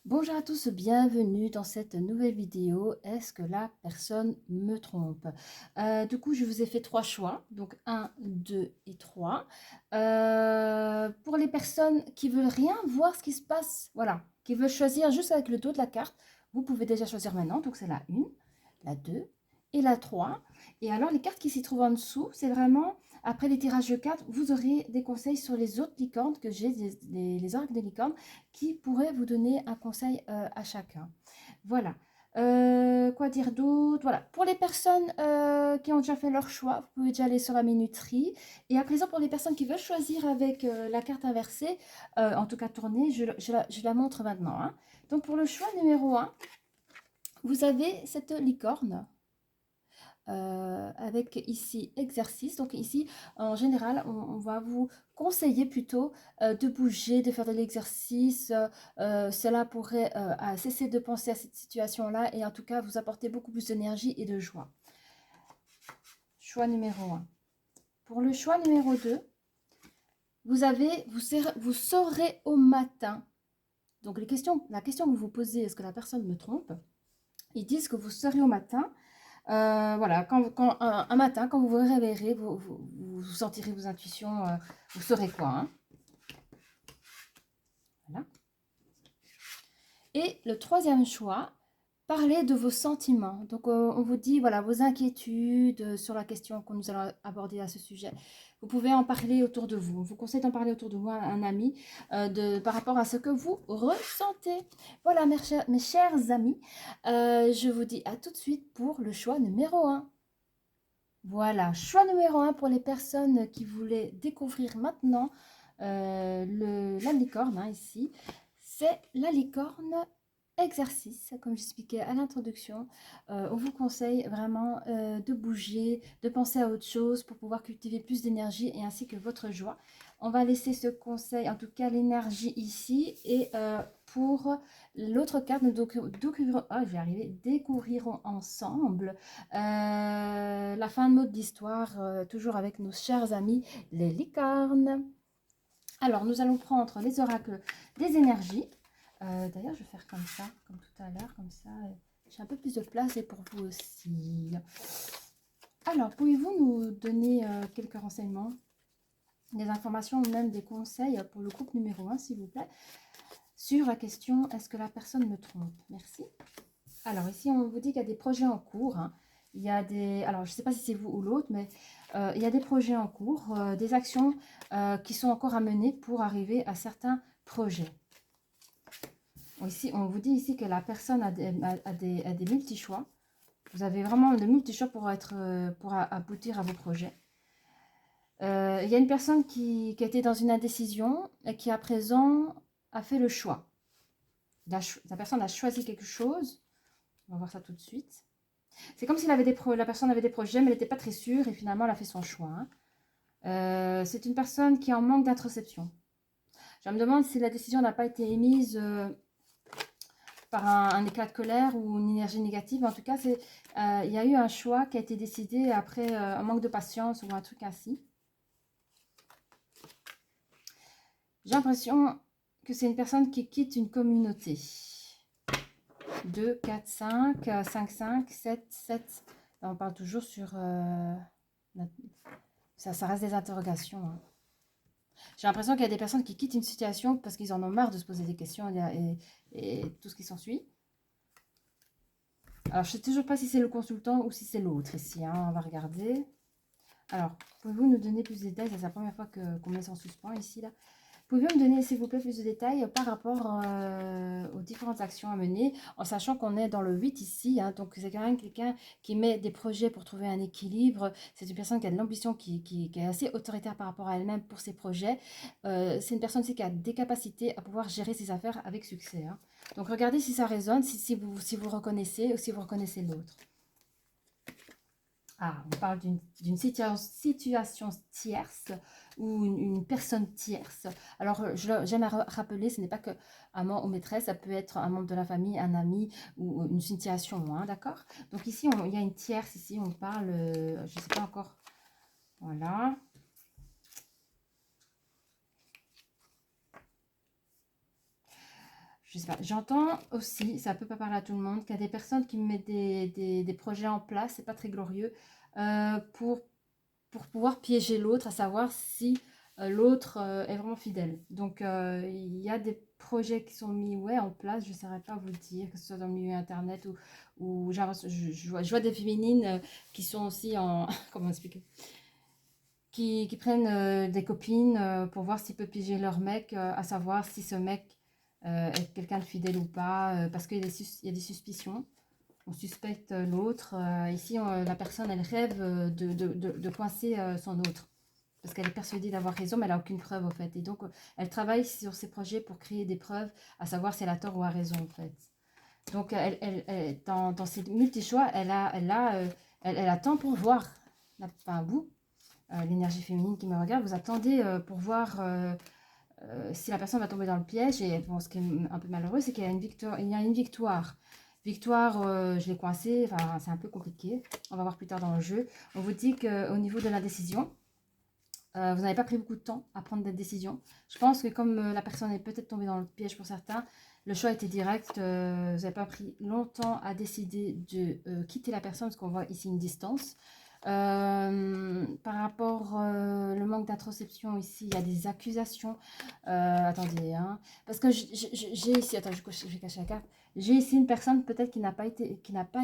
Bonjour à tous, bienvenue dans cette nouvelle vidéo. Est-ce que la personne me trompe? Du coup, je vous ai fait trois choix, donc un, 2 et 3. Pour les personnes qui veulent rien voir ce qui se passe, voilà, qui veulent choisir juste avec le dos de la carte, vous pouvez déjà choisir maintenant. Donc c'est la 1, la 2 et la 3. Et alors les cartes qui s'y trouvent en dessous, c'est vraiment après les tirages de cartes, vous aurez des conseils sur les autres licornes que j'ai, les oracles des licornes, qui pourraient vous donner un conseil à chacun. Voilà. Quoi dire d'autre? Voilà. Pour les personnes qui ont déjà fait leur choix, vous pouvez déjà aller sur la minuterie. Et à présent, pour les personnes qui veulent choisir avec la carte inversée, en tout cas tournée, je la montre maintenant, hein. Donc pour le choix numéro 1, vous avez cette licorne avec ici exercice. Donc ici, en général, on va vous conseiller plutôt de bouger, de faire de l'exercice. Cela pourrait cesser de penser à cette situation-là et en tout cas vous apporter beaucoup plus d'énergie et de joie. Choix numéro 1. Pour le choix numéro 2, vous saurez au matin. Donc la question que vous vous posez, est-ce que la personne me trompe? Ils disent que vous saurez au matin. Voilà, un matin, quand vous vous réveillerez, vous sentirez vos intuitions, vous saurez quoi, hein. Voilà. Et le troisième choix, parlez de vos sentiments. Donc, on vous dit, voilà, vos inquiétudes sur la question que nous allons aborder à ce sujet. Vous pouvez en parler autour de vous. On vous conseille d'en parler autour de vous, un ami, par rapport à ce que vous ressentez. Voilà, mes chers amis, je vous dis à tout de suite pour le choix numéro 1. Voilà, choix numéro 1 pour les personnes qui voulaient découvrir maintenant la licorne, hein, ici. C'est la licorne exercice, comme j'expliquais à l'introduction. On vous conseille vraiment de bouger, de penser à autre chose pour pouvoir cultiver plus d'énergie et ainsi que votre joie. On va laisser ce conseil, en tout cas l'énergie ici. Et pour l'autre carte, nous découvrirons ensemble la fin de mot de l'histoire, toujours avec nos chers amis les licornes. Alors, nous allons prendre les oracles des énergies. D'ailleurs, je vais faire comme ça, comme tout à l'heure, comme ça. J'ai un peu plus de place et pour vous aussi. Alors, pouvez-vous nous donner quelques renseignements, des informations ou même des conseils pour le groupe numéro 1, s'il vous plaît, sur la question « Est-ce que la personne me trompe ?» Merci. Alors, ici, on vous dit qu'il y a des projets en cours, hein. Il y a des... Alors, je ne sais pas si c'est vous ou l'autre, mais il y a des projets en cours, des actions qui sont encore à mener pour arriver à certains projets. Ici, on vous dit ici que la personne a des multi-choix. Vous avez vraiment de multi-choix pour aboutir à vos projets. Il y a une personne qui était dans une indécision et qui à présent a fait le choix. La personne a choisi quelque chose. On va voir ça tout de suite. C'est comme si la personne avait des projets, mais elle n'était pas très sûre et finalement elle a fait son choix, hein. C'est une personne qui est en manque d'introspection. Je me demande si la décision n'a pas été émise par un éclat de colère ou une énergie négative. En tout cas, il y a eu un choix qui a été décidé après un manque de patience ou un truc ainsi. J'ai l'impression que c'est une personne qui quitte une communauté. 2, 4, 5, 5, 5, 7, 7. Là, on parle toujours sur... ça reste des interrogations, hein. J'ai l'impression qu'il y a des personnes qui quittent une situation parce qu'ils en ont marre de se poser des questions et tout ce qui s'ensuit. Alors, je ne sais toujours pas si c'est le consultant ou si c'est l'autre ici, hein. On va regarder. Alors, pouvez-vous nous donner plus de détails? C'est la première fois qu'on met ça en suspens ici, là. Pouvez-vous me donner, s'il vous plaît, plus de détails par rapport aux différentes actions à mener, en sachant qu'on est dans le 8 ici, hein, donc c'est quand même quelqu'un qui met des projets pour trouver un équilibre. C'est une personne qui a de l'ambition, qui est assez autoritaire par rapport à elle-même pour ses projets. C'est une personne aussi qui a des capacités à pouvoir gérer ses affaires avec succès, hein. Donc regardez si ça résonne, si vous reconnaissez ou si vous reconnaissez l'autre. Ah, on parle d'une situation tierce ou une personne tierce. Alors, j'aime à rappeler, ce n'est pas que amant ou maîtresse, ça peut être un membre de la famille, un ami ou une situation, hein, d'accord? Donc ici, il y a une tierce, ici, on parle, je ne sais pas encore, voilà. je sais pas. J'entends aussi, ça peut pas parler à tout le monde, qu'il y a des personnes qui mettent des projets en place, c'est pas très glorieux, pour pouvoir piéger l'autre, à savoir si l'autre est vraiment fidèle. Donc, il y a des projets qui sont mis ouais, en place, je ne saurais pas vous dire, que ce soit dans le milieu internet ou je vois des féminines qui sont aussi en... comment expliquer, qui prennent des copines pour voir s'ils peuvent piéger leur mec, à savoir si ce mec est quelqu'un de fidèle ou pas, parce qu'il y a des suspicions. On suspecte l'autre. Ici, la personne, elle rêve de coincer son autre. Parce qu'elle est persuadée d'avoir raison, mais elle n'a aucune preuve, en fait. Et donc, elle travaille sur ses projets pour créer des preuves, à savoir si elle a tort ou a raison, en fait. Donc, dans ses multi-choix, elle attend pour voir. Enfin, vous, l'énergie féminine qui me regarde, vous attendez pour voir si la personne va tomber dans le piège. Et bon, ce qui est un peu malheureux, c'est qu'il y a une victoire. Il y a une victoire. Victoire, je l'ai coincée, enfin, c'est un peu compliqué. On va voir plus tard dans le jeu. On vous dit qu'au niveau de la décision, vous n'avez pas pris beaucoup de temps à prendre des décisions. Je pense que comme la personne est peut-être tombée dans le piège pour certains, le choix était direct. Vous n'avez pas pris longtemps à décider de quitter la personne, parce qu'on voit ici une distance. Par rapport le manque d'introspection ici, il y a des accusations. Attendez, hein, parce que j'ai ici, attends, je vais cacher la carte. J'ai ici une personne peut-être qui n'a pas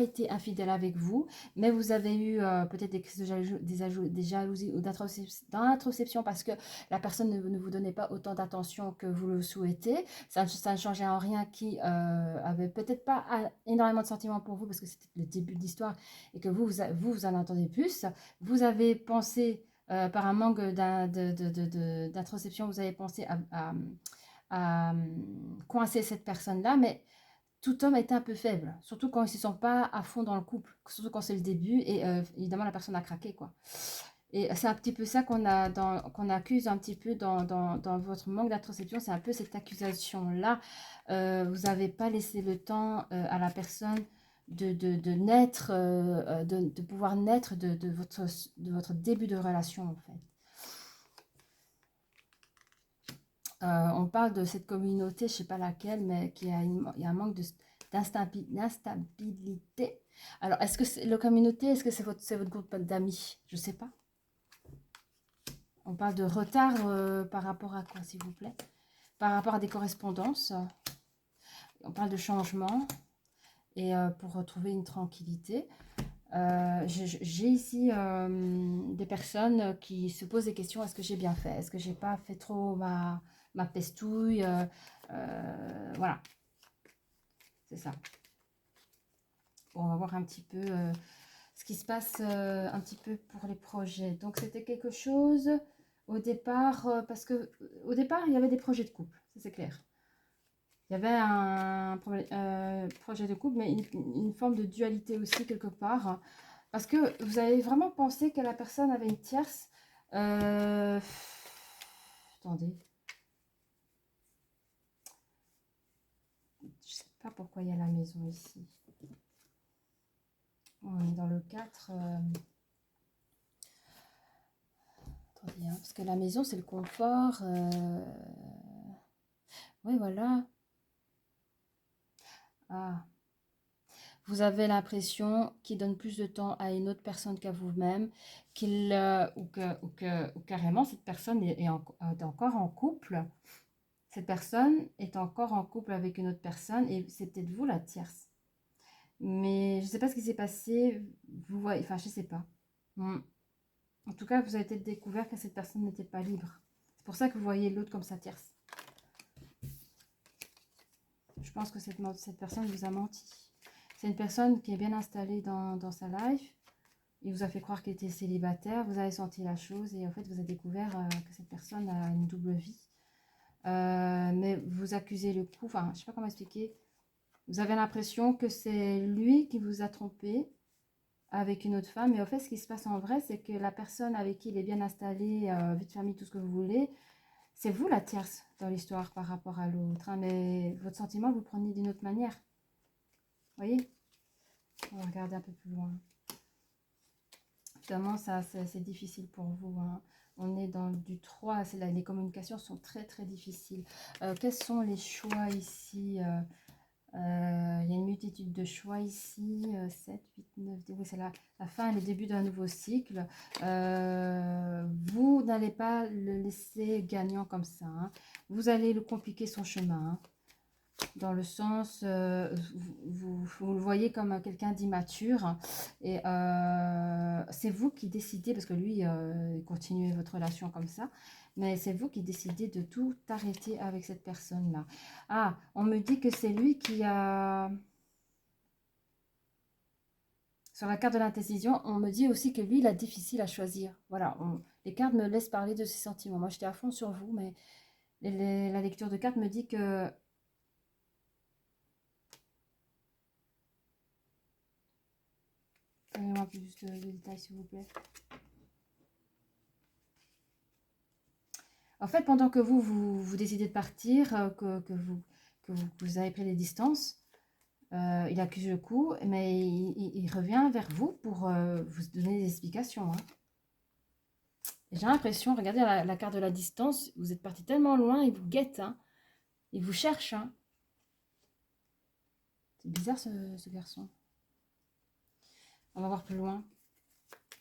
été infidèle avec vous, mais vous avez eu peut-être des crises des jalousies ou d'introspection parce que la personne ne vous donnait pas autant d'attention que vous le souhaitez. Ça ne changeait en rien qui avait peut-être pas énormément de sentiments pour vous parce que c'était le début de l'histoire et que vous en entendez plus. Vous avez pensé, par un manque d'introspection, vous avez pensé à coincer cette personne-là, mais tout homme est un peu faible, surtout quand ils ne se sent pas à fond dans le couple, surtout quand c'est le début et évidemment la personne a craqué, quoi. Et c'est un petit peu ça qu'on accuse un petit peu dans votre manque d'introspection, c'est un peu cette accusation-là. Vous n'avez pas laissé le temps à la personne de naître, de pouvoir naître de votre début de relation, en fait. On parle de cette communauté, je ne sais pas laquelle, mais il y a un manque d'instabilité. Alors, est-ce que c'est la communauté, est-ce que c'est votre groupe d'amis? Je ne sais pas. On parle de retard par rapport à quoi, s'il vous plaît? Par rapport à des correspondances. On parle de changement et pour retrouver une tranquillité. J'ai ici des personnes qui se posent des questions. Est-ce que j'ai bien fait? Est-ce que j'ai pas fait trop ma pestouille? Voilà, c'est ça. Bon, on va voir un petit peu ce qui se passe un petit peu pour les projets. Donc, c'était quelque chose au départ, parce que au départ, il y avait des projets de couple, ça c'est clair. Il y avait un projet de couple, mais une forme de dualité aussi quelque part. Parce que vous avez vraiment pensé que la personne avait une tierce. Attendez. Je ne sais pas pourquoi il y a la maison ici. On est dans le 4. Attendez, hein, parce que la maison, c'est le confort. Oui, voilà. Ah. Vous avez l'impression qu'il donne plus de temps à une autre personne qu'à vous-même, ou carrément cette personne est encore en couple. Cette personne est encore en couple avec une autre personne et c'est peut-être vous la tierce. Mais je ne sais pas ce qui s'est passé. Vous voyez, enfin, je ne sais pas. En tout cas, vous avez peut-être découvert que cette personne n'était pas libre. C'est pour ça que vous voyez l'autre comme sa tierce. Je pense que cette personne vous a menti. C'est une personne qui est bien installée dans sa life. Il vous a fait croire qu'il était célibataire. Vous avez senti la chose et en fait, vous avez découvert que cette personne a une double vie. Mais vous accusez le coup. Enfin, je ne sais pas comment expliquer. Vous avez l'impression que c'est lui qui vous a trompé avec une autre femme. Mais en fait, ce qui se passe en vrai, c'est que la personne avec qui il est bien installé, vie de famille, tout ce que vous voulez, c'est vous la tierce dans l'histoire par rapport à l'autre. Hein, mais votre sentiment, vous prenez d'une autre manière. Vous voyez? On va regarder un peu plus loin. Évidemment, ça, c'est difficile pour vous. Hein. On est dans du 3. Là, les communications sont très très difficiles. Quels sont les choix ici? Il y a une multitude de choix ici. 7, 8, 9, 10. Oui, c'est la fin et le début d'un nouveau cycle. Vous n'allez pas le laisser gagnant comme ça, hein. Vous allez le compliquer son chemin, hein. Dans le sens, vous le voyez comme quelqu'un d'immature, et c'est vous qui décidez, parce que lui, continuez votre relation comme ça, mais c'est vous qui décidez de tout arrêter avec cette personne-là. Ah, on me dit que c'est lui qui a... Sur la carte de l'indécision, on me dit aussi que lui, il a difficile à choisir. Voilà, les cartes me laissent parler de ses sentiments. Moi, j'étais à fond sur vous, mais la lecture de cartes me dit que... Donnez-moi plus de détails, s'il vous plaît. En fait, pendant que vous décidez de partir, que vous avez pris des distances, il accuse le coup, mais il revient vers vous pour vous donner des explications, hein. J'ai l'impression, regardez la carte de la distance, vous êtes parti tellement loin, il vous guette, hein. Il vous cherche, hein. C'est bizarre ce garçon. On va voir plus loin.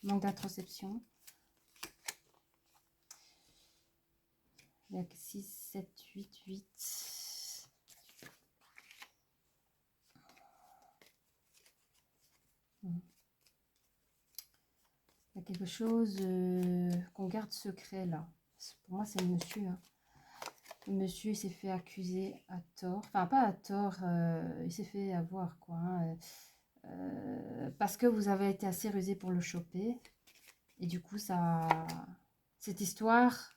Manque d'introspection. Il y a 6, 7, 8, 8. Il y a quelque chose qu'on garde secret là. Pour moi, c'est le monsieur, hein. Le monsieur, il s'est fait accuser à tort. Enfin, pas à tort, il s'est fait avoir, quoi, hein. Parce que vous avez été assez rusé pour le choper. Et du coup, ça... Cette histoire...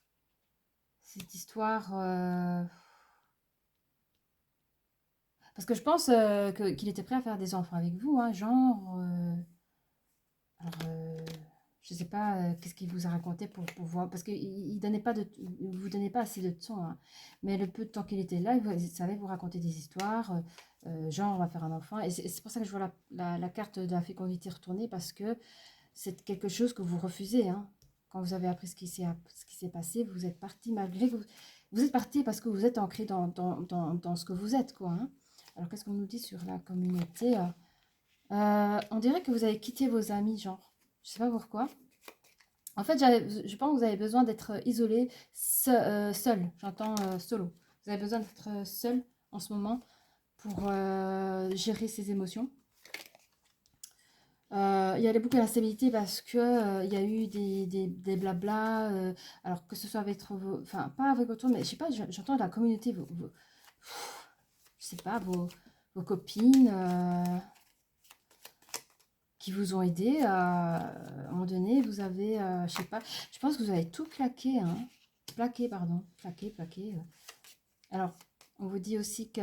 Parce que je pense qu'il était prêt à faire des enfants avec vous, hein, genre... alors, je ne sais pas qu'est-ce qu'il vous a raconté pour pouvoir... Parce qu'il donnait pas de, il vous donnait pas assez de temps, hein. Mais le peu de temps qu'il était là, il savait vous raconter des histoires, genre on va faire un enfant. Et c'est pour ça que je vois la carte de la fécondité retournée, parce que c'est quelque chose que vous refusez, hein. Quand vous avez appris ce qui s'est passé, vous êtes parti malgré que vous êtes parti parce que vous êtes ancré dans ce que vous êtes, quoi, hein. Alors qu'est-ce qu'on nous dit sur la communauté? On dirait que vous avez quitté vos amis, genre. Je sais pas pourquoi. En fait, je pense que vous avez besoin d'être isolé, seul. J'entends solo. Vous avez besoin d'être seul en ce moment pour gérer ses émotions. Il y a beaucoup d'instabilité parce que il y a eu des blabla. Alors que ce soit avec vos... Enfin, pas avec votre... Mais je sais pas, j'entends la communauté. Je sais pas, vos copines... qui vous ont aidé à un moment donné, vous avez, je sais pas, je pense que vous avez tout claqué, hein, plaqué. Alors, on vous dit aussi que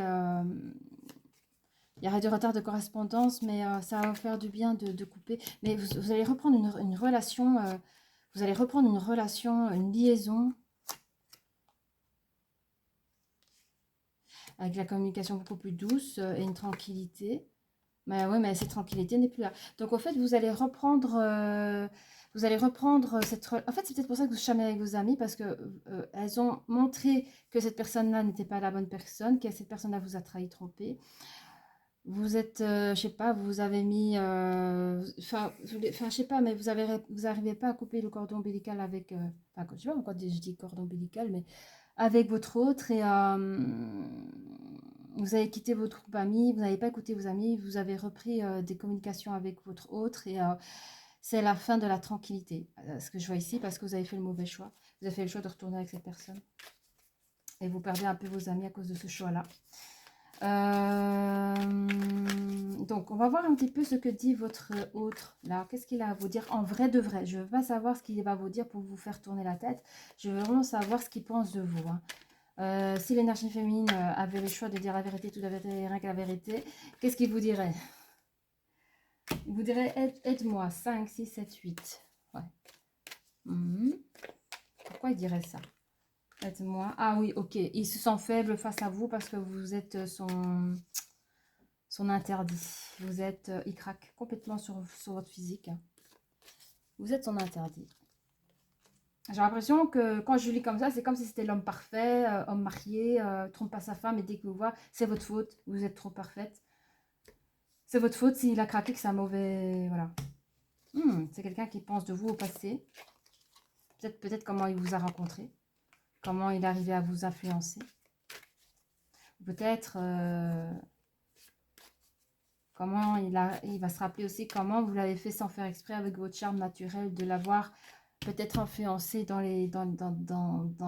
il y aurait du retard de correspondance, mais ça va vous faire du bien de couper. Mais vous allez reprendre une relation, vous allez reprendre une relation, une liaison avec la communication beaucoup plus douce et une tranquillité. Mais oui, mais cette tranquillité n'est plus là. Donc, en fait, vous allez reprendre cette... En fait, c'est peut-être pour ça que vous chamez avec vos amis, parce que elles ont montré que cette personne-là n'était pas la bonne personne, que cette personne-là vous a trahi, trompé. Vous êtes, je sais pas, vous avez mis... Enfin, je sais pas, mais vous n'arrivez pas à couper le cordon ombilical avec... Enfin, je sais pas pourquoi je dis cordon ombilical, mais avec votre autre, et vous avez quitté votre groupe amis, vous n'avez pas écouté vos amis, vous avez repris des communications avec votre autre, et c'est la fin de la tranquillité, ce que je vois ici, parce que vous avez fait le mauvais choix. Vous avez fait le choix de retourner avec cette personne et vous perdez un peu vos amis à cause de ce choix-là. Donc, on va voir un petit peu ce que dit votre autre là. Qu'est-ce qu'il a à vous dire en vrai de vrai? Je ne veux pas savoir ce qu'il va vous dire pour vous faire tourner la tête. Je veux vraiment savoir ce qu'il pense de vous, hein. Si l'énergie féminine avait le choix de dire la vérité, toute la vérité et rien que la vérité, qu'est-ce qu'il vous dirait? Il vous dirait aide-moi, 5, 6, 7, 8. Ouais. Pourquoi il dirait ça? Aide-moi. Ah oui, ok. Il se sent faible face à vous parce que vous êtes son interdit. Vous êtes, il craque complètement sur votre physique. Vous êtes son interdit. J'ai l'impression que quand je lis comme ça, c'est comme si c'était l'homme parfait, homme marié, trompe pas sa femme et dès qu'il vous voit, c'est votre faute, vous êtes trop parfaite. C'est votre faute s'il a craqué, que c'est un mauvais... Voilà. C'est quelqu'un qui pense de vous au passé. Peut-être comment il vous a rencontré. Comment il est arrivé à vous influencer. Peut-être comment il va se rappeler aussi comment vous l'avez fait sans faire exprès avec votre charme naturel, de l'avoir peut-être influencé dans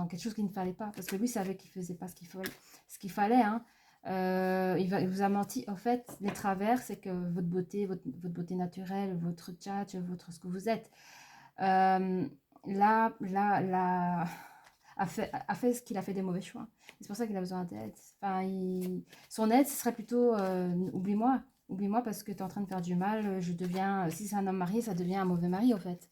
quelque chose qu'il ne fallait pas. Parce que lui savait qu'il ne faisait pas ce qu'il fallait. Hein. Il vous a menti. En fait, les travers, c'est que votre beauté, votre beauté naturelle, votre tchatch, ce que vous êtes, là, a fait ce qu'il a fait des mauvais choix. C'est pour ça qu'il a besoin d'aide. Enfin, son aide, ce serait plutôt oublie-moi. Oublie-moi parce que tu es en train de faire du mal. Je deviens, si c'est un homme marié, ça devient un mauvais mari, au fait.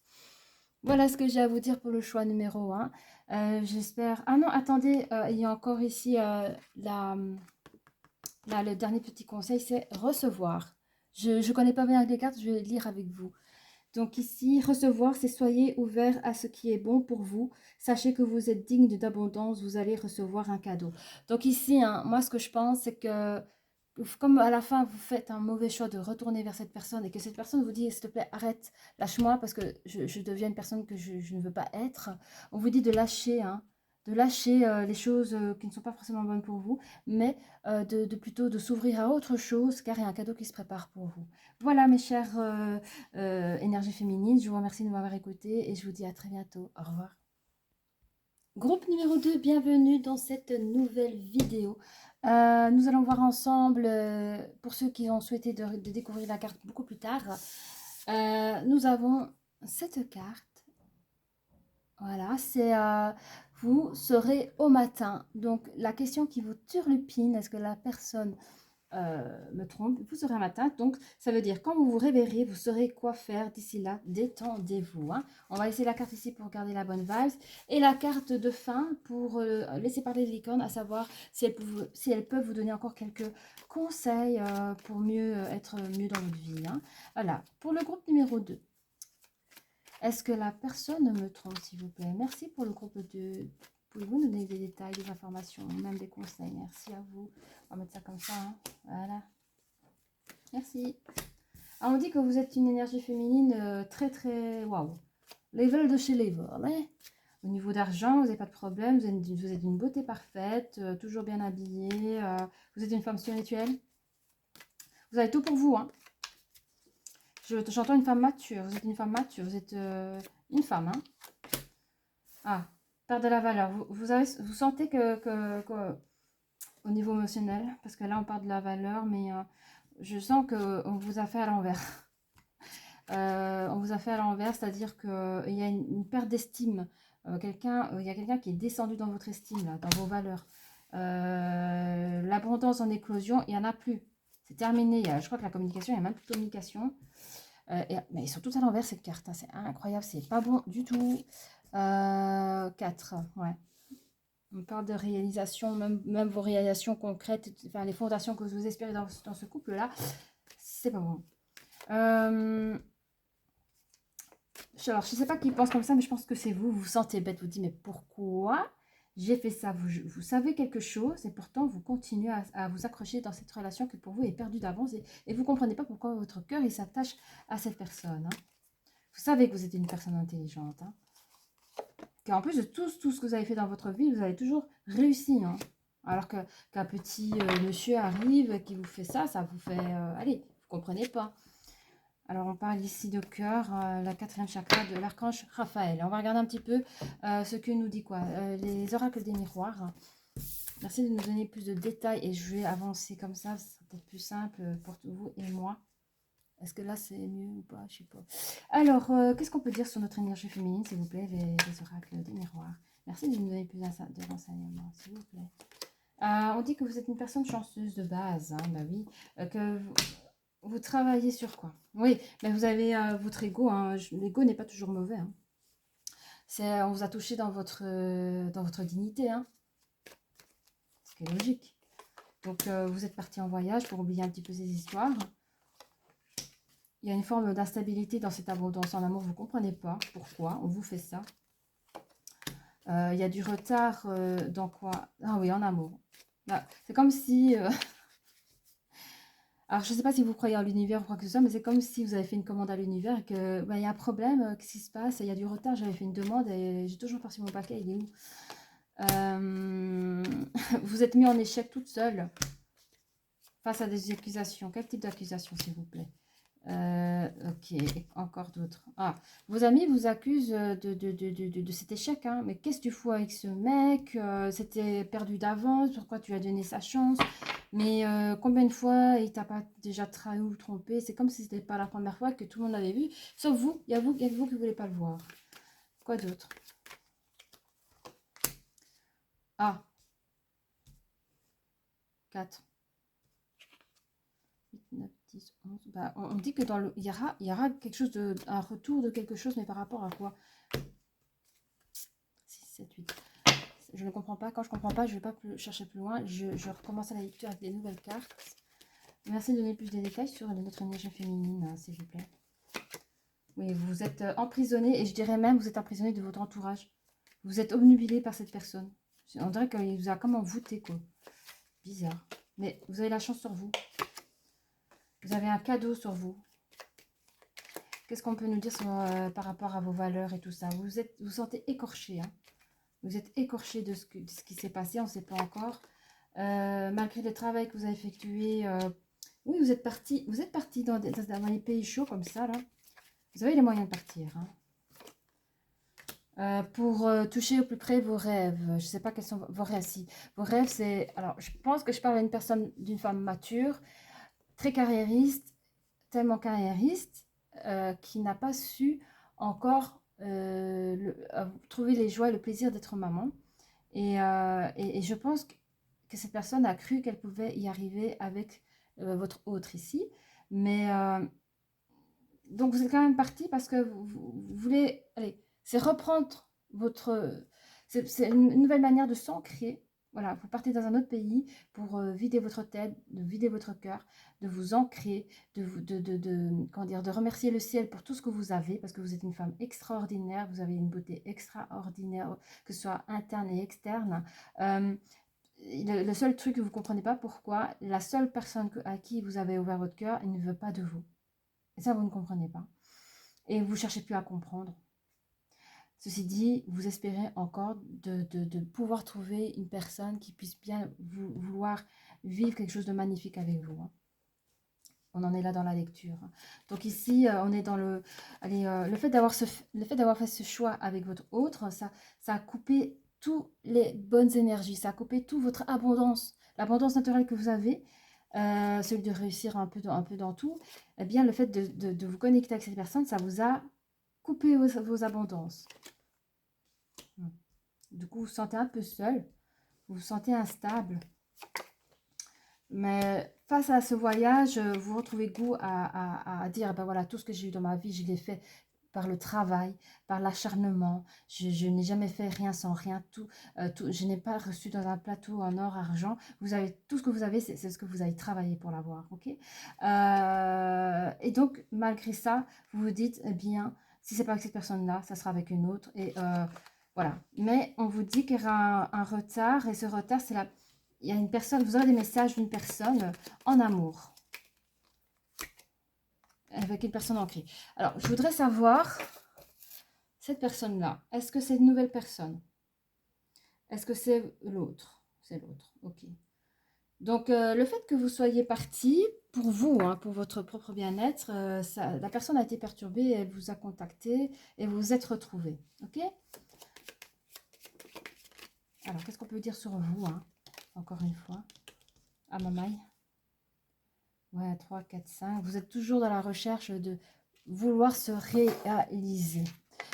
Voilà ce que j'ai à vous dire pour le choix numéro 1. J'espère... Ah non, attendez, il y a encore ici le dernier petit conseil, c'est recevoir. Je ne connais pas bien les cartes, je vais lire avec vous. Donc ici, recevoir, c'est soyez ouvert à ce qui est bon pour vous. Sachez que vous êtes digne d'abondance, vous allez recevoir un cadeau. Donc ici, hein, moi ce que je pense, c'est que comme à la fin vous faites un mauvais choix de retourner vers cette personne et que cette personne vous dit s'il te plaît arrête, lâche-moi parce que je deviens une personne que je ne veux pas être. On vous dit de lâcher, hein, de lâcher les choses qui ne sont pas forcément bonnes pour vous, mais plutôt de s'ouvrir à autre chose car il y a un cadeau qui se prépare pour vous. Voilà mes chers énergie féminine, je vous remercie de m'avoir écouté et je vous dis à très bientôt. Au revoir. Groupe numéro 2, bienvenue dans cette nouvelle vidéo. Nous allons voir ensemble, pour ceux qui ont souhaité de découvrir la carte beaucoup plus tard, nous avons cette carte. Voilà, c'est vous serez au matin. Donc la question qui vous turlupine, est-ce que la personne me trompe, vous serez un matin, donc ça veut dire quand vous vous réveillerez, vous saurez quoi faire d'ici là, détendez-vous. Hein. On va laisser la carte ici pour garder la bonne vibes, et la carte de fin pour laisser parler les licornes, à savoir si elles peuvent vous donner encore quelques conseils pour être mieux dans votre vie. Hein. Voilà, pour le groupe numéro 2. Est-ce que la personne me trompe, s'il vous plaît? Merci pour le groupe 2. Pouvez-vous nous donner des détails, des informations, même des conseils? Merci à vous. On va mettre ça comme ça. Hein. Voilà. Merci. Alors, on dit que vous êtes une énergie féminine très, très... Waouh. Level de chez Level. Hein. Au niveau d'argent, vous n'avez pas de problème. Vous êtes d'une beauté parfaite, toujours bien habillée. Vous êtes une femme spirituelle. Vous avez tout pour vous. Hein. J'entends une femme mature. Vous êtes une femme mature. Vous êtes une femme. Hein. Ah, perte de la valeur. Vous sentez que au niveau émotionnel, parce que là on parle de la valeur, mais je sens qu'on vous a fait à l'envers. On vous a fait à l'envers, c'est-à-dire qu'il y a une perte d'estime. Il y a quelqu'un qui est descendu dans votre estime, là, dans vos valeurs. L'abondance en éclosion, il n'y en a plus. C'est terminé. Je crois que la communication, il n'y a même plus de communication. Mais ils sont tous à l'envers, cette carte. Hein. C'est incroyable, c'est pas bon du tout. 4, ouais. On parle de réalisation, même vos réalisations concrètes, enfin les fondations que vous espérez dans ce couple-là, c'est pas bon. Alors, je ne sais pas qui pense comme ça, mais je pense que c'est vous. Vous vous sentez bête, vous dites, mais pourquoi j'ai fait ça? Vous savez quelque chose et pourtant vous continuez à vous accrocher dans cette relation qui pour vous est perdue d'avance et vous ne comprenez pas pourquoi votre cœur il s'attache à cette personne. Hein. Vous savez que vous êtes une personne intelligente. Hein. Qu'en plus de tout ce que vous avez fait dans votre vie, vous avez toujours réussi. Hein. Alors qu'un petit monsieur arrive qui vous fait ça, ça vous fait... allez, vous ne comprenez pas. Alors, on parle ici de cœur, la 4e chakra de l'archange Raphaël. On va regarder un petit peu ce que nous dit quoi les oracles des miroirs. Merci de nous donner plus de détails et je vais avancer comme ça. Ce sera peut-être plus simple pour vous et moi. Est-ce que là, c'est mieux ou pas? Je sais pas. Alors, qu'est-ce qu'on peut dire sur notre énergie féminine, s'il vous plaît, les oracles des miroirs? Merci de nous donner plus de renseignements, s'il vous plaît. On dit que vous êtes une personne chanceuse de base. Hein, bah oui. Que vous travaillez sur quoi? Oui, mais vous avez votre ego. Hein, l'ego n'est pas toujours mauvais. Hein. On vous a touché dans votre dignité. Hein, ce qui est logique. Donc, vous êtes parti en voyage pour oublier un petit peu ces histoires. Il y a une forme d'instabilité dans cette abondance en amour. Vous ne comprenez pas pourquoi on vous fait ça. Il y a du retard dans quoi? Ah oui, en amour. Là, c'est comme si... alors, je ne sais pas si vous croyez en l'univers ou quoi que ce soit, mais c'est comme si vous avez fait une commande à l'univers et que bah, il y a un problème, qu'est-ce qui se passe? Il y a du retard, j'avais fait une demande et j'ai toujours pas reçu mon paquet, il est où? Vous êtes mis en échec toute seule face à des accusations. Quel type d'accusation, s'il vous plaît? Ok, et encore d'autres. Ah, vos amis vous accusent de cet échec, hein. Mais qu'est-ce que tu fous avec ce mec? C'était perdu d'avance, pourquoi tu lui as donné sa chance? Mais combien de fois il t'a pas déjà trahi ou trompé? C'est comme si c'était pas la première fois que tout le monde l'avait vu, sauf vous. Il y a vous qui voulez pas le voir. Quoi d'autre? Ah, 4, 8, 9, 10, 11. Bah, on dit que dans le, il y aura quelque chose de, un retour de quelque chose, mais par rapport à quoi? 6, 7, 8. Je ne comprends pas. Quand je ne comprends pas, je ne vais pas chercher plus loin. Je recommence à la lecture avec des nouvelles cartes. Merci de donner plus de détails sur notre énergie féminine, s'il vous plaît. Oui, vous êtes emprisonné, et je dirais même vous êtes emprisonné de votre entourage. Vous êtes obnubilé par cette personne. On dirait qu'il vous a comme envoûté, quoi. Bizarre. Mais vous avez la chance sur vous. Vous avez un cadeau sur vous. Qu'est-ce qu'on peut nous dire sur, par rapport à vos valeurs et tout ça? Vous sentez écorché, hein? Vous êtes écorché de ce qui s'est passé, on ne sait pas encore. Malgré le travail que vous avez effectué, oui, vous êtes parti dans les pays chauds comme ça, là. Vous avez les moyens de partir, hein. Pour toucher au plus près vos rêves. Je ne sais pas quels sont vos rêves. Si. Vos rêves, c'est... Alors, je pense que je parle à une personne, d'une femme mature, très carriériste, tellement carriériste, qui n'a pas su encore trouver les joies et le plaisir d'être maman. Et je pense que cette personne a cru qu'elle pouvait y arriver avec votre autre ici. Mais donc vous êtes quand même parti parce que vous voulez, allez, c'est reprendre votre, c'est une nouvelle manière de s'ancrer. Voilà, vous partez dans un autre pays pour vider votre tête, de vider votre cœur, de vous ancrer, comment dire, de remercier le ciel pour tout ce que vous avez, parce que vous êtes une femme extraordinaire, vous avez une beauté extraordinaire, que ce soit interne et externe. Le seul truc que vous ne comprenez pas, pourquoi la seule personne à qui vous avez ouvert votre cœur, il ne veut pas de vous. Et ça, vous ne comprenez pas. Et vous ne cherchez plus à comprendre. Ceci dit, vous espérez encore de pouvoir trouver une personne qui puisse bien vouloir vivre quelque chose de magnifique avec vous, hein. On en est là dans la lecture. Donc ici, on est dans le... Allez, le fait d'avoir fait ce choix avec votre autre, ça a coupé toutes les bonnes énergies, ça a coupé toute votre abondance, l'abondance naturelle que vous avez, celui de réussir un peu dans tout. Eh bien, le fait de vous connecter avec cette personne, ça vous a coupé vos abondances. Du coup, vous vous sentez un peu seul, vous vous sentez instable. Mais face à ce voyage, vous retrouvez goût à dire, ben voilà, tout ce que j'ai eu dans ma vie, je l'ai fait par le travail, par l'acharnement. Je n'ai jamais fait rien sans rien. Je n'ai pas reçu dans un plateau en or, argent. Vous avez tout ce que vous avez, c'est ce que vous avez travaillé pour l'avoir, ok? Et donc, malgré ça, vous vous dites, eh bien, si c'est pas avec cette personne-là, ça sera avec une autre. Et voilà. Mais on vous dit qu'il y aura un retard, et ce retard, c'est la... Il y a une personne, vous aurez des messages d'une personne en amour. Avec une personne ancrée. Alors, je voudrais savoir, cette personne-là, est-ce que c'est une nouvelle personne? Est-ce que c'est l'autre? C'est l'autre, ok. Donc, le fait que vous soyez parti, pour vous, hein, pour votre propre bien-être, la personne a été perturbée, elle vous a contacté et vous vous êtes retrouvés, ok? Alors, qu'est-ce qu'on peut dire sur vous, hein, encore une fois? Ah, mamaï. Ouais, 3, 4, 5. Vous êtes toujours dans la recherche de vouloir se réaliser.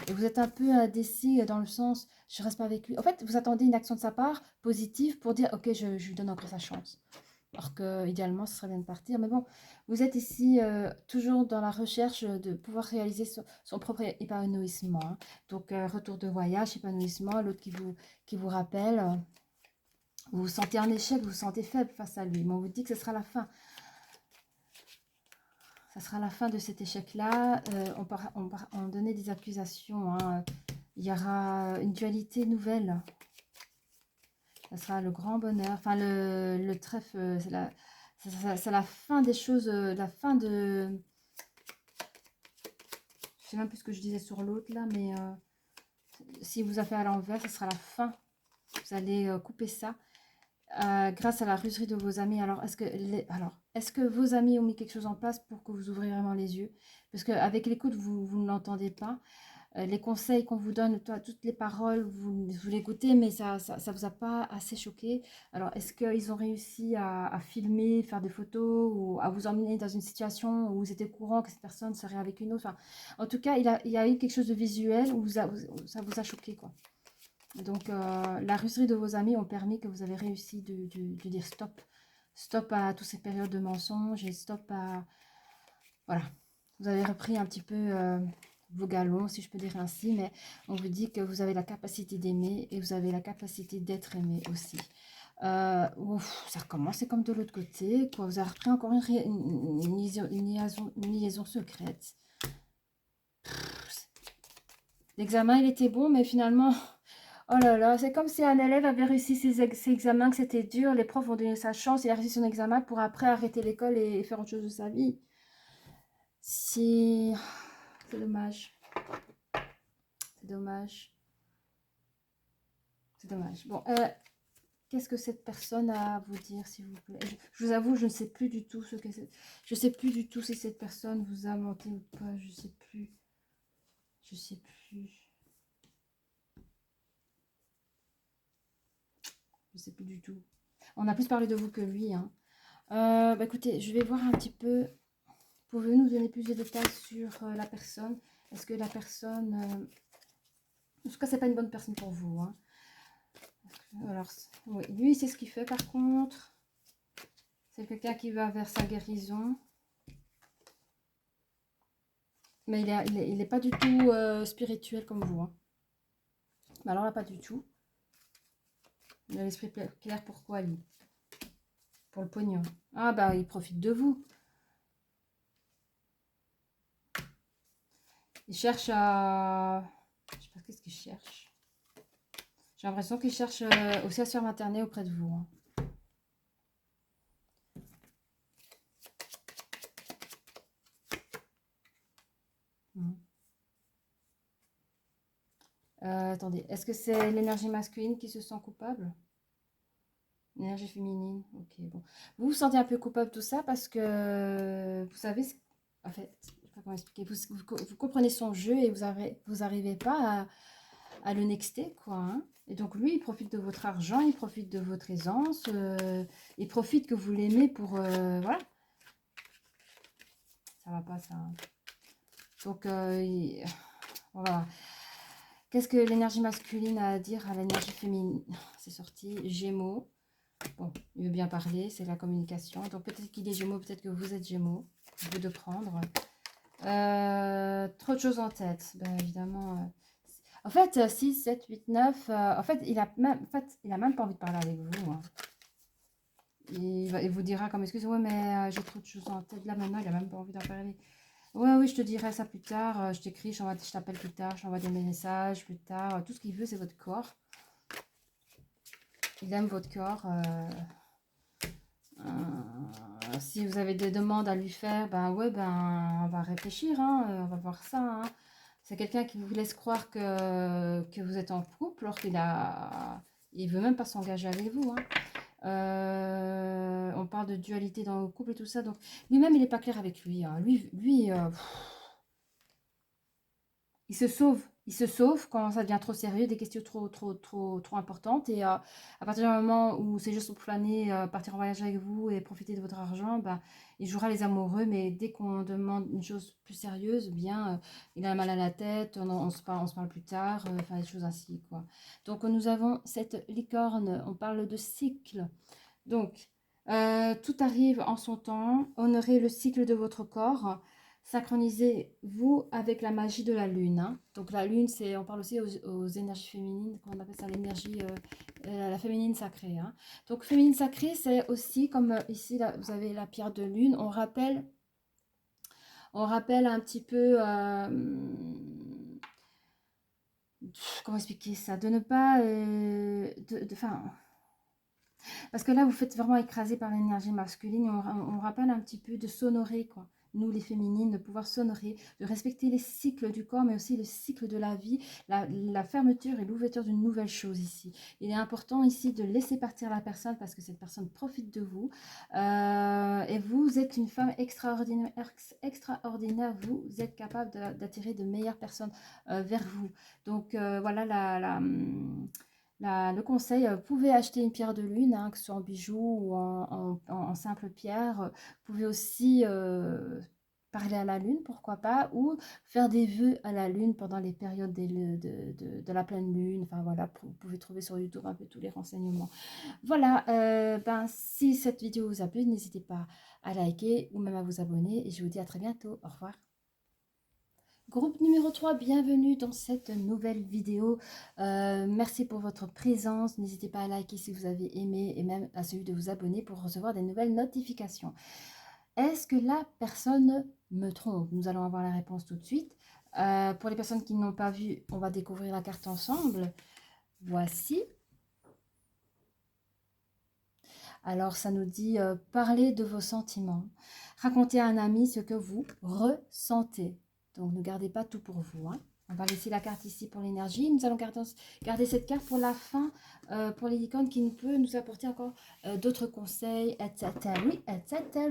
Et vous êtes un peu indécis dans le sens, je reste pas avec lui. En fait, vous attendez une action de sa part positive pour dire, ok, je lui donne encore sa chance. Alors que idéalement, ce serait bien de partir. Mais bon, vous êtes ici toujours dans la recherche de pouvoir réaliser son propre épanouissement, hein. Donc, retour de voyage, épanouissement, l'autre qui vous rappelle. Vous vous sentez en échec, vous vous sentez faible face à lui. Mais on vous dit que ce sera la fin. Ça sera la fin de cet échec-là. On donnait des accusations, hein. Il y aura une dualité nouvelle. Ça sera le grand bonheur. Enfin, le trèfle, c'est la fin des choses, la fin de... Je sais même plus ce que je disais sur l'autre là, mais si vous avez fait à l'envers, ce sera la fin. Vous allez couper ça grâce à la ruserie de vos amis. Alors, est-ce que vos amis ont mis quelque chose en place pour que vous ouvriez vraiment les yeux? Parce qu'avec l'écoute, vous ne l'entendez pas. Les conseils qu'on vous donne, toutes les paroles, vous l'écoutez, mais ça vous a pas assez choqué. Alors, est-ce qu'ils ont réussi à filmer, faire des photos ou à vous emmener dans une situation où vous étiez au courant que cette personne serait avec une autre? Enfin, en tout cas, il y a eu quelque chose de visuel où ça vous a choqué, quoi. Donc, la ruserie de vos amis ont permis que vous avez réussi de dire stop. Stop à toutes ces périodes de mensonges et stop à... Voilà. Vous avez repris un petit peu vos galons, si je peux dire ainsi, mais on vous dit que vous avez la capacité d'aimer et vous avez la capacité d'être aimé aussi. Ouf, ça recommence, c'est comme de l'autre côté, quoi. Vous avez repris encore une liaison secrète. L'examen, il était bon, mais finalement... Oh là là, c'est comme si un élève avait réussi ses examens, que c'était dur, les profs ont donné sa chance, il a réussi son examen pour après arrêter l'école et faire autre chose de sa vie. C'est dommage. C'est dommage. C'est dommage. Bon, qu'est-ce que cette personne a à vous dire, s'il vous plaît? Je vous avoue, je ne sais plus du tout ce que c'est. Je ne sais plus du tout si cette personne vous a menti ou pas. Je ne sais plus. Je ne sais plus. Je ne sais plus du tout. On a plus parlé de vous que lui, hein. Bah écoutez, je vais voir un petit peu. Pouvez-vous nous donner plus de détails sur la personne? Est-ce que la personne... En tout cas, c'est pas une bonne personne pour vous, hein. Alors, oui, lui, c'est ce qu'il fait par contre. C'est quelqu'un qui va vers sa guérison. Mais il est pas du tout spirituel comme vous, hein. Mais alors là, pas du tout. Il a l'esprit clair, pourquoi lui? Pour le pognon. Ah bah, il profite de vous. Il cherche à... Je sais pas qu'est-ce qu'il cherche. J'ai l'impression qu'il cherche aussi à se faire materner auprès de vous, hein. Attendez, est-ce que c'est l'énergie masculine qui se sent coupable? L'énergie féminine, ok, bon. Vous vous sentez un peu coupable de tout ça parce que vous savez, en fait, je sais pas comment expliquer, vous comprenez son jeu et vous arrivez pas à le nexter, quoi, hein. Et donc lui, il profite de votre argent, il profite de votre aisance, il profite que vous l'aimez pour, voilà. Ça va pas, ça, hein. Donc, voilà. Qu'est-ce que l'énergie masculine a à dire à l'énergie féminine? C'est sorti, Gémeaux. Bon, il veut bien parler, c'est la communication. Donc peut-être qu'il est Gémeaux, peut-être que vous êtes Gémeaux. Vous de prendre. Trop de choses en tête, bien évidemment. En fait, 6, 7, 8, 9, en fait, il a même pas envie de parler avec vous, hein. Il vous dira comme excuse, ouais, mais j'ai trop de choses en tête. Là, maintenant, il a même pas envie d'en parler. Ouais, oui, je te dirai ça plus tard. Je t'écris, je t'appelle plus tard, je t'envoie des messages plus tard. Tout ce qu'il veut, c'est votre corps. Il aime votre corps. Si vous avez des demandes à lui faire, ben ouais, ben on va réfléchir, hein, on va voir ça, hein. C'est quelqu'un qui vous laisse croire que vous êtes en couple, alors il veut même pas s'engager avec vous, hein. On parle de dualité dans le couple et tout ça, donc lui-même il n'est pas clair avec lui, hein. Il se sauve quand ça devient trop sérieux, des questions trop importantes. Et à partir du moment où c'est juste pour flâner, partir en voyage avec vous et profiter de votre argent, ben, il jouera les amoureux. Mais dès qu'on demande une chose plus sérieuse, bien, il a mal à la tête, on se parle plus tard, enfin des choses ainsi, quoi. Donc nous avons cette licorne, on parle de cycle. Donc, tout arrive en son temps. Honorez le cycle de votre corps. Synchronisez-vous avec la magie de la lune, hein. Donc la lune, on parle aussi aux énergies féminines, on appelle ça l'énergie, la féminine sacrée, hein. Donc féminine sacrée, c'est aussi comme ici, là, vous avez la pierre de lune. On rappelle un petit peu comment expliquer ça, de ne pas, enfin, parce que là, vous faites vraiment écraser par l'énergie masculine. On rappelle un petit peu de s'honorer, quoi. Nous, les féminines, de pouvoir s'honorer, de respecter les cycles du corps, mais aussi le cycle de la vie, la fermeture et l'ouverture d'une nouvelle chose ici. Il est important ici de laisser partir la personne parce que cette personne profite de vous. Et vous êtes une femme extraordinaire, extraordinaire. Vous êtes capable d'attirer de meilleures personnes vers vous. Donc, voilà le conseil, vous pouvez acheter une pierre de lune, hein, que ce soit en bijoux ou en simple pierre. Vous pouvez aussi parler à la lune, pourquoi pas, ou faire des vœux à la lune pendant les périodes de la pleine lune. Enfin voilà, vous pouvez trouver sur YouTube un peu tous les renseignements. Voilà, si cette vidéo vous a plu, n'hésitez pas à liker ou même à vous abonner. Et je vous dis à très bientôt. Au revoir. Groupe numéro 3, bienvenue dans cette nouvelle vidéo. Merci pour votre présence. N'hésitez pas à liker si vous avez aimé et même à celui de vous abonner pour recevoir des nouvelles notifications. Est-ce que la personne me trompe? Nous allons avoir la réponse tout de suite. Pour les personnes qui n'ont pas vu, on va découvrir la carte ensemble. Voici. Alors, ça nous dit parler de vos sentiments. Racontez à un ami ce que vous ressentez. Donc, ne gardez pas tout pour vous. Hein. On va laisser la carte ici pour l'énergie. Nous allons garder cette carte pour la fin, pour les licornes qui peut nous apporter encore d'autres conseils, etc. Oui, etc.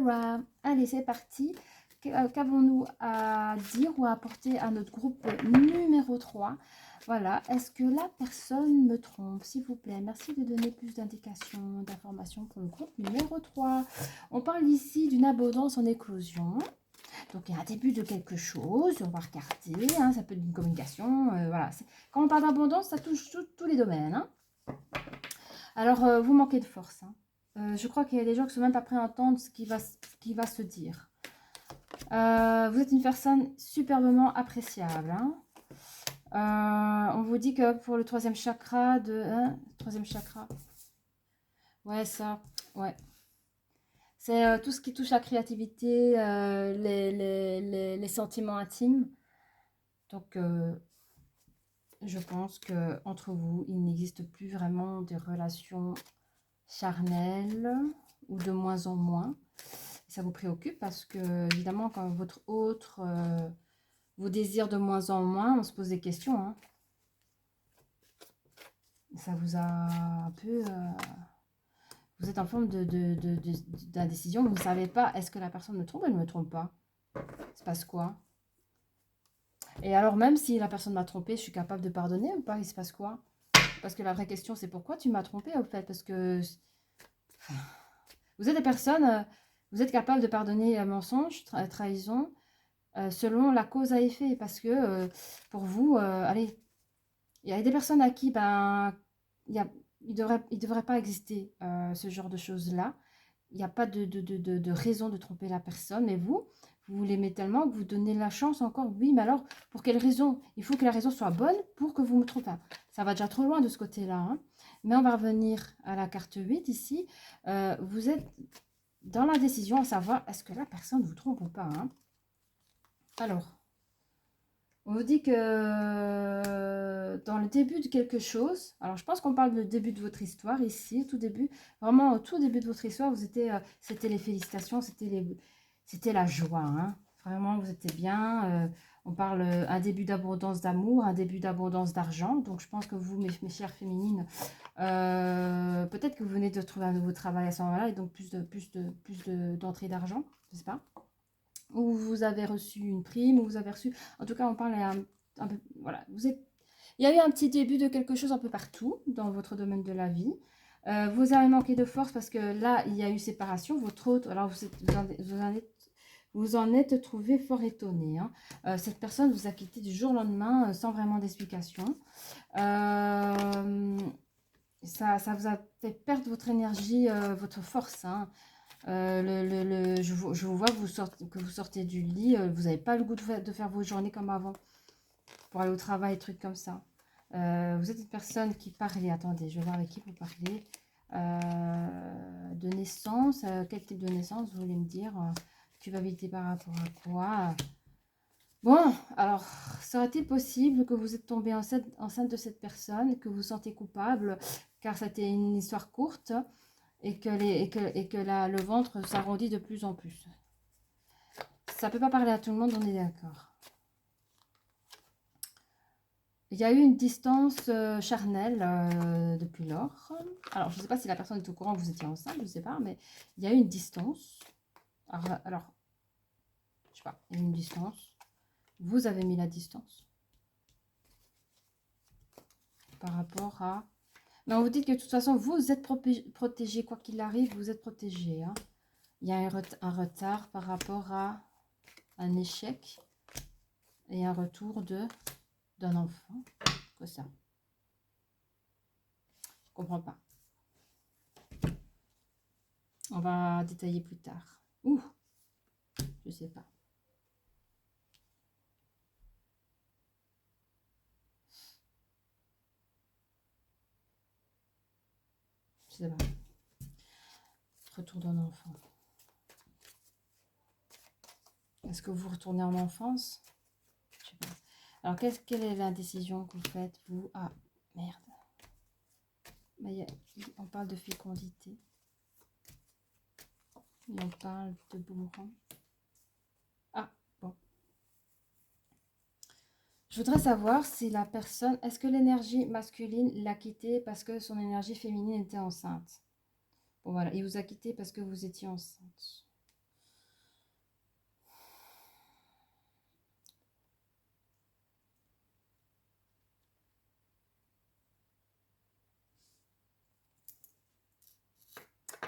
Allez, c'est parti. Qu'avons-nous à dire ou à apporter à notre groupe numéro 3? Voilà, est-ce que la personne me trompe? S'il vous plaît, merci de donner plus d'indications, d'informations pour le groupe numéro 3. On parle ici d'une abondance en éclosion. Donc, il y a un début de quelque chose, on va regarder, hein, ça peut être une communication, voilà. Quand on parle d'abondance, ça touche tous les domaines. Hein. Alors, vous manquez de force. Hein. Je crois qu'il y a des gens qui ne sont même pas prêts à entendre ce qui va se dire. Vous êtes une personne superbement appréciable. Hein. On vous dit que pour le troisième chakra, troisième chakra, ouais, ça, ouais. C'est tout ce qui touche la créativité, les sentiments intimes. Donc, je pense que entre vous, il n'existe plus vraiment de relations charnelles ou de moins en moins. Ça vous préoccupe parce que, évidemment, quand votre autre vous désire de moins en moins, on se pose des questions. Hein. Ça vous a un peu... vous êtes en forme d'indécision, vous ne savez pas, est-ce que la personne me trompe ou elle ne me trompe pas? Il se passe quoi? Et alors même si la personne m'a trompé, je suis capable de pardonner ou pas? Il se passe quoi? Parce que la vraie question, c'est pourquoi tu m'as trompé au fait? Parce que vous êtes des personnes, vous êtes capable de pardonner un mensonge, trahison, selon la cause à effet. Parce que pour vous, allez, il y a des personnes à qui, ben, il ne devrait pas exister ce genre de choses-là. Il n'y a pas de raison de tromper la personne, mais vous l'aimez tellement que vous donnez la chance encore. Oui, mais alors, pour quelle raison? Il faut que la raison soit bonne pour que vous me trompez. Enfin, ça va déjà trop loin de ce côté-là. Hein. Mais on va revenir à la carte 8 ici. Vous êtes dans la décision à savoir est-ce que la personne vous trompe ou pas. Hein. Alors, on vous dit que dans le début de quelque chose, alors je pense qu'on parle du début de votre histoire ici, au tout début, vraiment au tout début de votre histoire, c'était les félicitations, c'était la joie, hein. Vraiment vous étiez bien, on parle un début d'abondance d'amour, un début d'abondance d'argent, donc je pense que vous, mes chères féminines, peut-être que vous venez de trouver un nouveau travail à ce moment-là, et donc plus d'entrée d'argent, je sais pas. Ou vous avez reçu une prime, ou vous avez reçu... En tout cas, on parle un peu... Voilà, il y a eu un petit début de quelque chose un peu partout dans votre domaine de la vie. Vous avez manqué de force parce que là, il y a eu séparation. Votre autre... Alors, vous en êtes trouvé fort étonné. Hein. Cette personne vous a quitté du jour au lendemain sans vraiment d'explication. Ça vous a fait perdre votre énergie, votre force. Hein. Je vous vois que vous sortez du lit, vous n'avez pas le goût de faire vos journées comme avant, pour aller au travail, trucs comme ça. Vous êtes une personne qui parlait, attendez, je vais voir avec qui vous parlez, de naissance, quel type de naissance vous voulez me dire, culpabilité par rapport à quoi? Bon, alors, serait-il possible que vous êtes tombé enceinte de cette personne, que vous vous sentez coupable, car c'était une histoire courte, et que le ventre s'arrondit de plus en plus? Ça ne peut pas parler à tout le monde, on est d'accord. Il y a eu une distance charnelle depuis lors. Alors, je ne sais pas si la personne est au courant que vous étiez enceinte, je ne sais pas, mais il y a eu une distance. Alors, je ne sais pas, il y a eu une distance. Vous avez mis la distance par rapport à... Mais on vous dit que de toute façon, vous êtes protégé, quoi qu'il arrive, vous êtes protégé. Hein. Il y a un retard par rapport à un échec et un retour d'un enfant. Quoi ça? Je comprends pas. On va détailler plus tard. Ouh, je sais pas. Je sais pas. Retour d'un enfant. Est-ce que vous retournez en enfance? Je sais pas. Alors, quelle est la décision que vous faites, vous? Ah, merde. Mais on parle de fécondité. Et on parle de boomerang. Ah, bon. Je voudrais savoir si la personne... Est-ce que l'énergie masculine l'a quitté parce que son énergie féminine était enceinte? Bon, voilà. Il vous a quitté parce que vous étiez enceinte.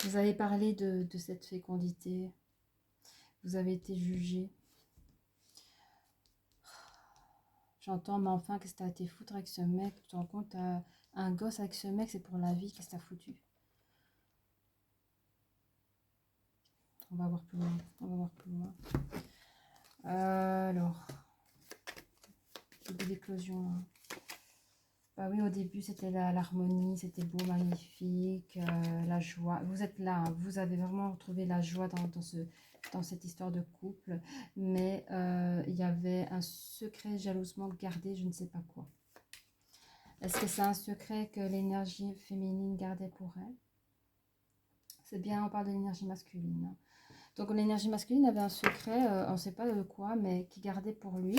Vous avez parlé de cette fécondité. Vous avez été jugé. J'entends, mais enfin, qu'est-ce que t'as été foutre avec ce mec? Tu te rends compte, un gosse avec ce mec, c'est pour la vie. Qu'est-ce que t'as foutu? On va voir plus loin. On va voir plus loin. Alors, début d'éclosion. Bah oui, au début, c'était l'harmonie, c'était beau, magnifique, la joie. Vous êtes là, hein, vous avez vraiment trouvé la joie dans cette histoire de couple, mais il y avait un secret jalousement gardé, je ne sais pas quoi. Est-ce que c'est un secret que l'énergie féminine gardait pour elle? C'est bien, on parle de l'énergie masculine. Hein. Donc l'énergie masculine avait un secret, on ne sait pas de quoi, mais qui gardait pour lui.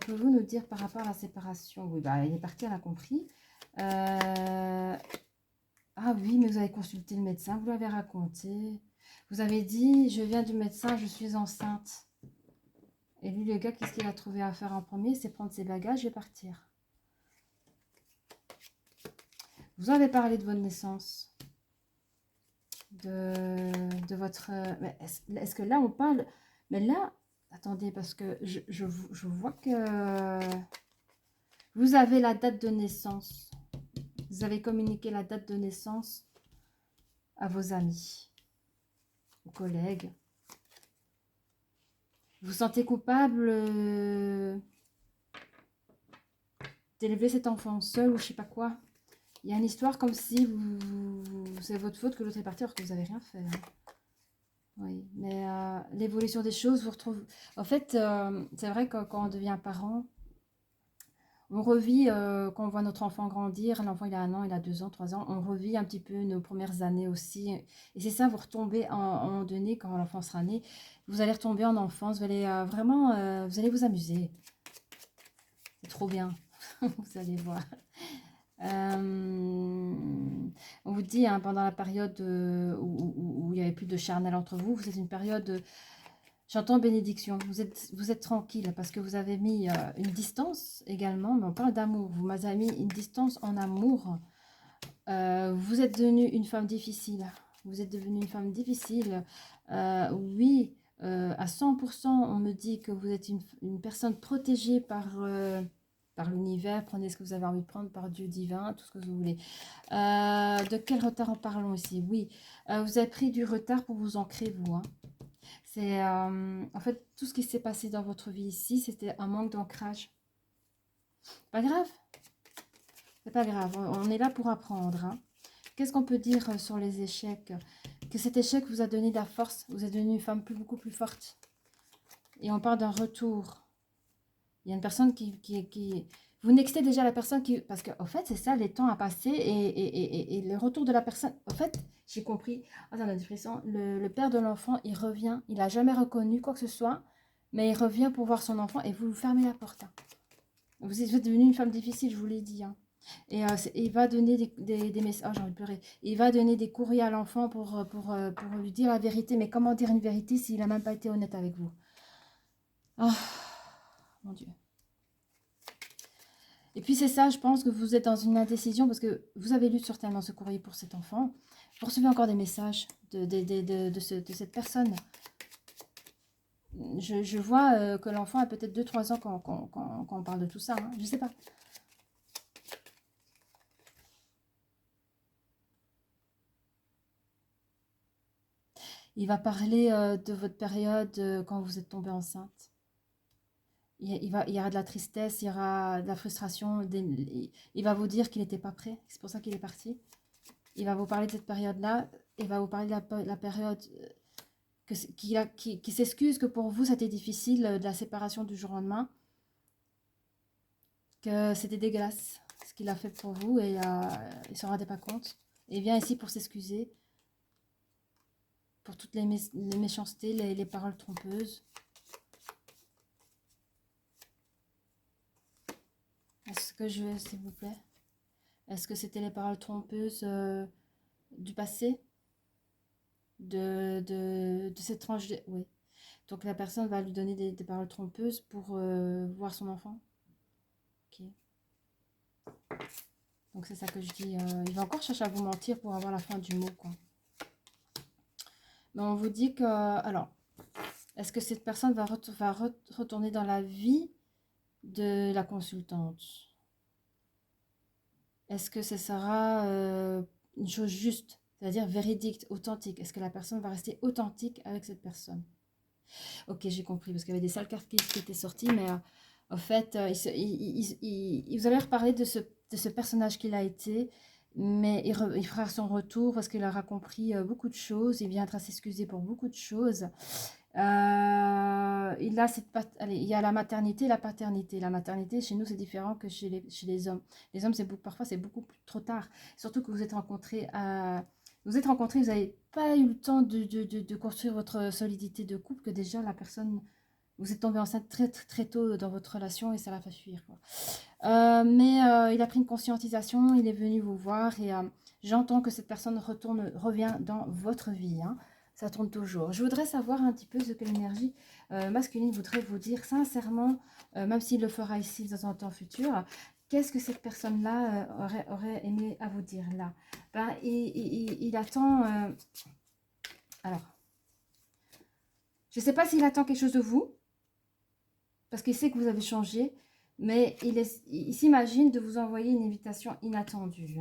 Pouvez-vous nous dire par rapport à la séparation? Oui, bah, il est parti, elle a compris. Ah oui, mais vous avez consulté le médecin, vous l'avez raconté. Vous avez dit, je viens du médecin, je suis enceinte. Et lui, le gars, qu'est-ce qu'il a trouvé à faire en premier? C'est prendre ses bagages et partir. Vous avez parlé de votre naissance. De votre... Est-ce que là, on parle... Mais là, attendez, parce que je vois que vous avez la date de naissance. Vous avez communiqué la date de naissance à vos amis, aux collègues. Vous vous sentez coupable d'élever cet enfant seul ou je sais pas quoi. Il y a une histoire comme si c'est votre faute que l'autre est parti alors que vous n'avez rien fait. Hein. Oui, mais l'évolution des choses vous retrouve... En fait, c'est vrai que quand on devient parent, on revit, quand on voit notre enfant grandir, l'enfant il a 1 an, il a 2 ans, 3 ans, on revit un petit peu nos premières années aussi. Et c'est ça, vous retombez à un moment donné, quand l'enfant sera né, vous allez retomber en enfance, vous allez vraiment, vous allez vous amuser. C'est trop bien, vous allez voir. On vous dit, hein, pendant la période où il n'y avait plus de charnel entre vous, vous êtes une période... J'entends bénédiction, vous êtes tranquille parce que vous avez mis une distance également, mais on parle d'amour. Vous m'avez mis une distance en amour. Vous êtes devenue une femme difficile. Vous êtes devenue une femme difficile. Oui, à 100%, on me dit que vous êtes une personne protégée par l'univers. Prenez ce que vous avez envie de prendre, par Dieu divin, tout ce que vous voulez. De quel retard en parlons ici? Oui, vous avez pris du retard pour vous ancrer, vous. Hein. C'est en fait tout ce qui s'est passé dans votre vie ici, c'était un manque d'ancrage. Pas grave, c'est pas grave. On est là pour apprendre. Hein. Qu'est-ce qu'on peut dire sur les échecs? Que cet échec vous a donné de la force. Vous êtes devenue une femme beaucoup plus forte. Et on parle d'un retour. Il y a une personne qui... Vous nextez déjà la personne qui... Parce qu'en fait, c'est ça, les temps à passer et le retour de la personne... En fait, j'ai compris. Ah, ça m'a des frissons. Le père de l'enfant, il revient. Il n'a jamais reconnu quoi que ce soit, mais il revient pour voir son enfant et vous lui fermez la porte, hein. Vous êtes devenue une femme difficile, je vous l'ai dit, hein. Et il va donner des messages. Oh, j'ai envie de pleurer. Il va donner des courriers à l'enfant pour lui dire la vérité. Mais comment dire une vérité s'il n'a même pas été honnête avec vous? Oh, mon Dieu. Et puis c'est ça, je pense que vous êtes dans une indécision parce que vous avez lu certainement ce courrier pour cet enfant. Vous recevez encore des messages de cette personne. Je vois que l'enfant a peut-être 2-3 ans quand on parle de tout ça, hein. Je ne sais pas. Il va parler de votre période quand vous êtes tombée enceinte. Il y aura de la tristesse, il y aura de la frustration. Il va vous dire qu'il n'était pas prêt. C'est pour ça qu'il est parti. Il va vous parler de cette période-là. Il va vous parler de la période qui s'excuse que pour vous, c'était difficile de la séparation du jour au lendemain. Que c'était dégueulasse ce qu'il a fait pour vous et il ne s'en rendait pas compte. Et il vient ici pour s'excuser. Pour toutes les méchancetés, les paroles trompeuses. Est-ce que je... S'il vous plaît. Est-ce que c'était les paroles trompeuses du passé de cette tranche de... Oui. Donc la personne va lui donner des paroles trompeuses pour voir son enfant. Ok. Donc c'est ça que je dis. Il va encore chercher à vous mentir pour avoir la fin du mot, quoi. Mais on vous dit que... Alors, est-ce que cette personne va retourner dans la vie de la consultante? Est-ce que ce sera une chose juste, c'est-à-dire véridique, authentique? Est-ce que la personne va rester authentique avec cette personne? Ok, j'ai compris, parce qu'il y avait des sales cartes qui étaient sorties, mais en fait, vous allez reparler de ce personnage qu'il a été, mais il fera son retour parce qu'il aura compris beaucoup de choses, il viendra s'excuser pour beaucoup de choses. Allez, il y a la maternité et la paternité. La maternité, chez nous, c'est différent que chez les hommes. Les hommes, parfois, c'est beaucoup trop tard. Surtout que vous êtes rencontrés, vous n'avez pas eu le temps de construire votre solidité de couple, que déjà, la personne, vous êtes tombé enceinte très, très, très tôt dans votre relation et ça l'a fait fuir, quoi. Mais il a pris une conscientisation, il est venu vous voir et j'entends que cette personne revient dans votre vie, hein. Ça tourne toujours. Je voudrais savoir un petit peu ce que l'énergie masculine voudrait vous dire sincèrement, même s'il le fera ici dans un temps futur. Qu'est-ce que cette personne-là aurait aimé à vous dire là? Ben, il attend... alors, je ne sais pas s'il attend quelque chose de vous, parce qu'il sait que vous avez changé, mais il s'imagine de vous envoyer une invitation inattendue,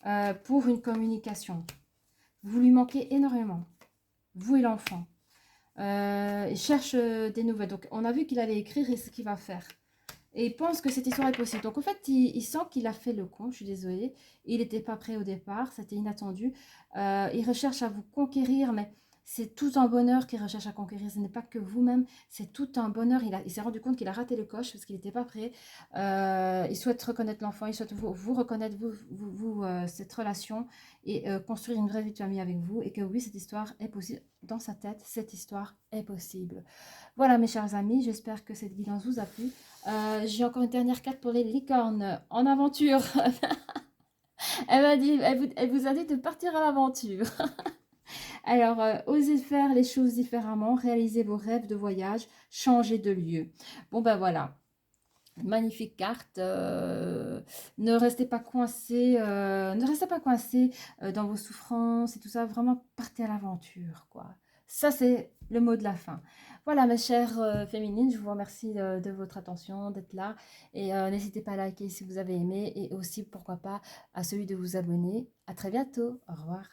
hein, pour une communication. Vous lui manquez énormément, vous et l'enfant. Il cherche des nouvelles. Donc, on a vu qu'il allait écrire et ce qu'il va faire. Et il pense que cette histoire est possible. Donc, en fait, il sent qu'il a fait le con. Je suis désolée. Il n'était pas prêt au départ. C'était inattendu. Il recherche à vous conquérir, mais c'est tout un bonheur qu'il recherche à conquérir. Ce n'est pas que vous-même. C'est tout un bonheur. Il s'est rendu compte qu'il a raté le coche parce qu'il n'était pas prêt. Il souhaite reconnaître l'enfant. Il souhaite vous reconnaître, cette relation et construire une vraie vie de famille avec vous. Et que oui, cette histoire est possible. Dans sa tête, cette histoire est possible. Voilà, mes chers amis. J'espère que cette guidance vous a plu. J'ai encore une dernière carte pour les licornes en aventure. Elle vous a dit de partir à l'aventure. Alors, osez faire les choses différemment, réalisez vos rêves de voyage, changez de lieu. Bon, ben voilà. Magnifique carte. Ne restez pas coincé, dans vos souffrances et tout ça. Vraiment, partez à l'aventure, quoi. Ça, c'est le mot de la fin. Voilà, mes chères féminines, je vous remercie de votre attention, d'être là. Et n'hésitez pas à liker si vous avez aimé. Et aussi, pourquoi pas, à celui de vous abonner. À très bientôt. Au revoir.